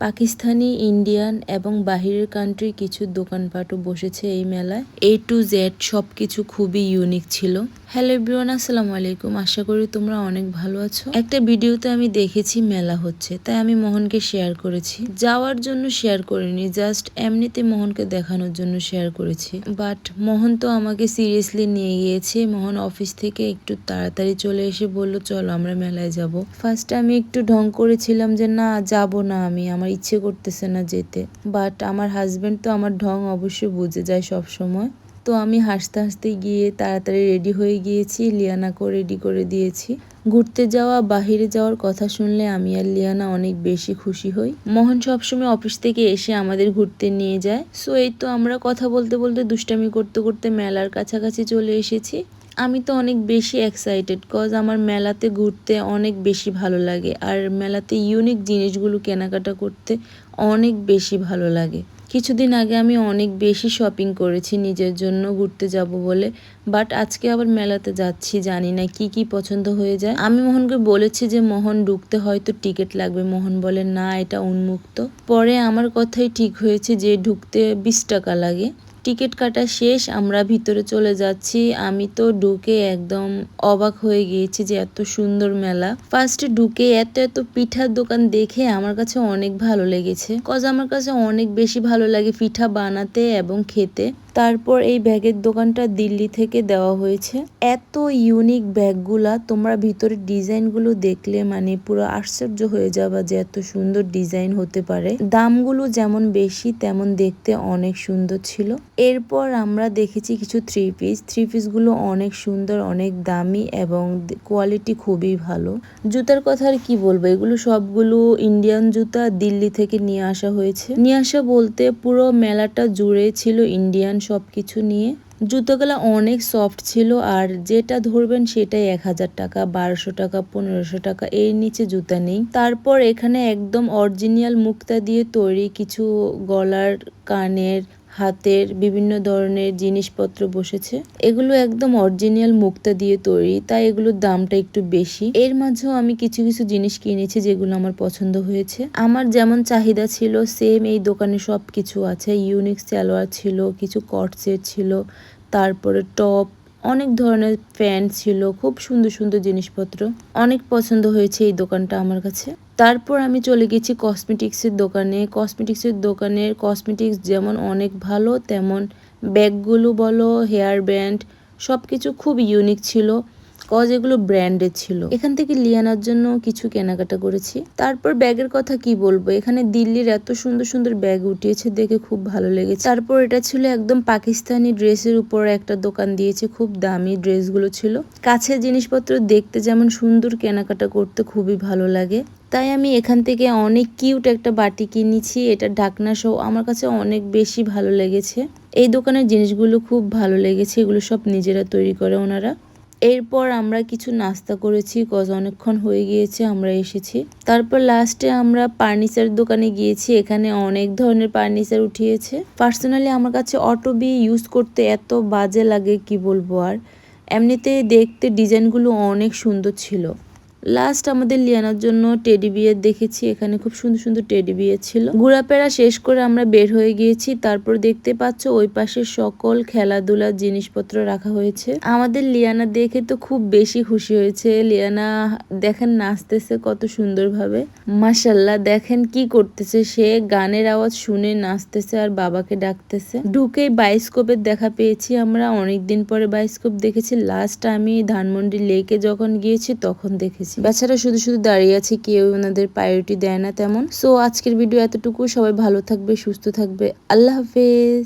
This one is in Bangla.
পাকিস্তানি, ইন্ডিয়ান এবং বাহিরের কান্ট্রির কিছু দোকানপাটও বসেছে এই মেলায়। A to Z সবকিছু খুবই ইউনিক ছিল। হ্যালো এভরিওয়ান, আসসালামু আলাইকুম। আশা করি তোমরা অনেক ভালো আছো। একটা ভিডিওতে আমি দেখেছি মেলা হচ্ছে, তাই আমি মোহনকে শেয়ার করেছি। যাওয়ার জন্য শেয়ার করিনি, জাস্ট এমনিতে মোহনকে দেখানোর জন্য শেয়ার করেছি। বাট মোহন তো আমাকে সিরিয়াসলি নিয়ে গিয়েছে। মোহন অফিস থেকে একটু তাড়াতাড়ি চলে এসে বলল, চলো আমরা মেলায় যাব। ফার্স্টে আমি একটু ঢং করেছিলাম যে না, যাব না, আমার ইচ্ছে করতেছে না যেতে। বাট আমার হাজবেন্ড তো আমার ঢং অবশ্যই বুঝে যায় সব সময়। তো আমি হাসতে হাসতে গিয়ে তাড়াতাড়ি রেডি হয়ে গিয়েছি, লিয়ানাকেও রেডি করে দিয়েছি। ঘুরতে যাওয়া, বাহিরে যাওয়ার কথা শুনলে আমি আর লিয়ানা অনেক বেশি খুশি হই। মোহন সবসময় অফিস থেকে এসে আমাদের ঘুরতে নিয়ে যায়। সো এই তো আমরা কথা বলতে বলতে দুষ্টামি করতে করতে মেলার কাছাকাছি চলে এসেছি। আমি তো অনেক বেশি এক্সাইটেড, কজ আমার মেলাতে ঘুরতে অনেক বেশি ভালো লাগে আর মেলাতে ইউনিক জিনিসগুলো কেনাকাটা করতে অনেক বেশি ভালো লাগে। কিছুদিন আগে আমি অনেক বেশি শপিং করেছি নিজের জন্য ঘুরতে যাব বলে। বাট আজকে আবার মেলাতে যাচ্ছি, জানি না কি কি পছন্দ হয়ে যায়। আমি মোহনকে বলেছি যে মোহন ঢুকতে হয়তো টিকিট লাগবে। মোহন বলে না, এটা উন্মুক্ত। পরে আমার কথাই ঠিক হয়েছে যে ঢুকতে 20 টাকা লাগে। টিকিট কাটা শেষ, আমরা ভিতরে চলে যাচ্ছি। আমি তো ঢুকে একদম অবাক হয়ে গিয়েছি যে এত সুন্দর মেলা। ফার্স্টে ঢুকে এত এত পিঠার দোকান দেখে আমার কাছে অনেক ভালো লেগেছে, কজ আমার কাছে অনেক বেশি ভালো লাগে পিঠা বানাতে এবং খেতে। তারপর এই ব্যাগের দোকানটা দিল্লি থেকে দেওয়া হয়েছে। এত ইউনিক ব্যাগগুলা, তোমরা ভিতরে ডিজাইনগুলো দেখলে মানে পুরো আশ্চর্য হয়ে যাবা যে এত সুন্দর ডিজাইন হতে পারে। দামগুলো যেমন বেশি তেমন দেখতে অনেক সুন্দর ছিল। এরপর আমরা দেখেছি কিছু থ্রি পিসগুলো অনেক সুন্দর, অনেক দামি এবং কোয়ালিটি খুবই ভালো। জুতার কথা আর কি বলবো, এগুলো সবগুলো ইন্ডিয়ান জুতা, দিল্লি থেকে নিয়ে আসা হয়েছে। নিয়ে আসা বলতে পুরো মেলাটা জুড়ে ছিল ইন্ডিয়ান সবকিছু নিয়ে। জুতোগুলো অনেক সফট ছিল আর যেটা ধরবেন সেটাই 1000 টাকা, 1200 টাকা, 1500 টাকা, এর নিচে জুতা নেই। তারপর এখানে একদম অরিজিনাল মুক্তা দিয়ে তৈরি কিছু গলার, কানের, হাতের বিভিন্ন ধরনের জিনিসপত্র বসেছে। এগুলো একদম অরিজিনাল মুক্তা দিয়ে তৈরি, তাই এগুলোর দামটা একটু বেশি। এর মাঝেও আমি কিছু কিছু জিনিস কিনেছি যেগুলো আমার পছন্দ হয়েছে। আমার যেমন চাহিদা ছিল সেম এই দোকানে সব কিছু আছে। ইউনিক সালোয়ার ছিল, কিছু কট সেট ছিল, তারপরে টপ, অনেক ধরনের প্যান্ট ছিল, খুব সুন্দর সুন্দর জিনিসপত্র। অনেক পছন্দ হয়েছে এই দোকানটা আমার কাছে। তারপর আমি চলে গেছি কসমেটিক্সের দোকানে। কসমেটিক্স যেমন অনেক ভালো, তেমন ব্যাগগুলো বলো, হেয়ার ব্যান্ড, সব কিছু খুব ইউনিক ছিল, কজ এগুলো ব্র্যান্ডেড ছিল। এখান থেকে লিয়ানার জন্য কিছু কেনাকাটা করেছি। তারপর ব্যাগের কথা কি বলবো, এখানে দিল্লির এত সুন্দর সুন্দর ব্যাগ উঠিয়েছে, দেখে খুব ভালো লেগেছে। তারপর এটা ছিল একদম পাকিস্তানি ড্রেসের উপর একটা দোকান দিয়েছে, খুব দামি ড্রেসগুলো ছিল। কাছের জিনিসপত্র দেখতে যেমন সুন্দর, কেনাকাটা করতে খুবই ভালো লাগে। তাই আমি এখান থেকে অনেক কিউট একটা বাটি কিনেছি, এটা ঢাকনা সহ। আমার কাছে অনেক বেশি ভালো লেগেছে। এই দোকানের জিনিসগুলো খুব ভালো লেগেছে, এগুলো সব নিজেরা তৈরি করে ওনারা। এরপর আমরা কিছু নাস্তা করেছি, কজ অনেকক্ষণ হয়ে গিয়েছে আমরা এসেছি। তারপর লাস্টে আমরা ফার্নিচার দোকানে গিয়েছি, এখানে অনেক ধরনের ফার্নিচার উঠিয়েছে। পার্সোনালি আমার কাছে অটোবি ইউজ করতে এত বাজে লাগে কি বলবো আর। এমনিতে দেখতে ডিজাইনগুলো অনেক সুন্দর ছিল। লাস্ট আমাদের লিয়ানার জন্য টেডি বিয়ার দেখেছি, এখানে খুব সুন্দর সুন্দর টেডি বিয়ার ছিল। ঘোরাফেরা শেষ করে আমরা বের হয়ে গিয়েছি। তারপর দেখতে পাচ্ছ ওই পাশে সকল খেলাধুলার জিনিসপত্র রাখা হয়েছে। আমাদের লিয়ানা দেখে তো খুব বেশি খুশি হয়েছে। লিয়ানা দেখেন নাচতেছে কত সুন্দরভাবে, মাশাল্লাহ। দেখেন কি করতেছে, সে গানের আওয়াজ শুনে নাচতেছে আর বাবাকে ডাকতেছে। ঢুকেই বায়োস্কোপের দেখা পেয়েছি আমরা, অনেকদিন পরে বায়োস্কোপ দেখেছি। লাস্ট আমি ধানমন্ডি লেকে যখন গিয়েছি তখন দেখেছি। বাচ্চারা শুধু শুধু দাঁড়িয়ে আছে, কেউ ওনাদের প্রায়োরিটি দেয় না তেমন। সো আজকের ভিডিও এতটুকু। সবাই ভালো থাকবে, সুস্থ থাকবে। আল্লাহ হাফেজ।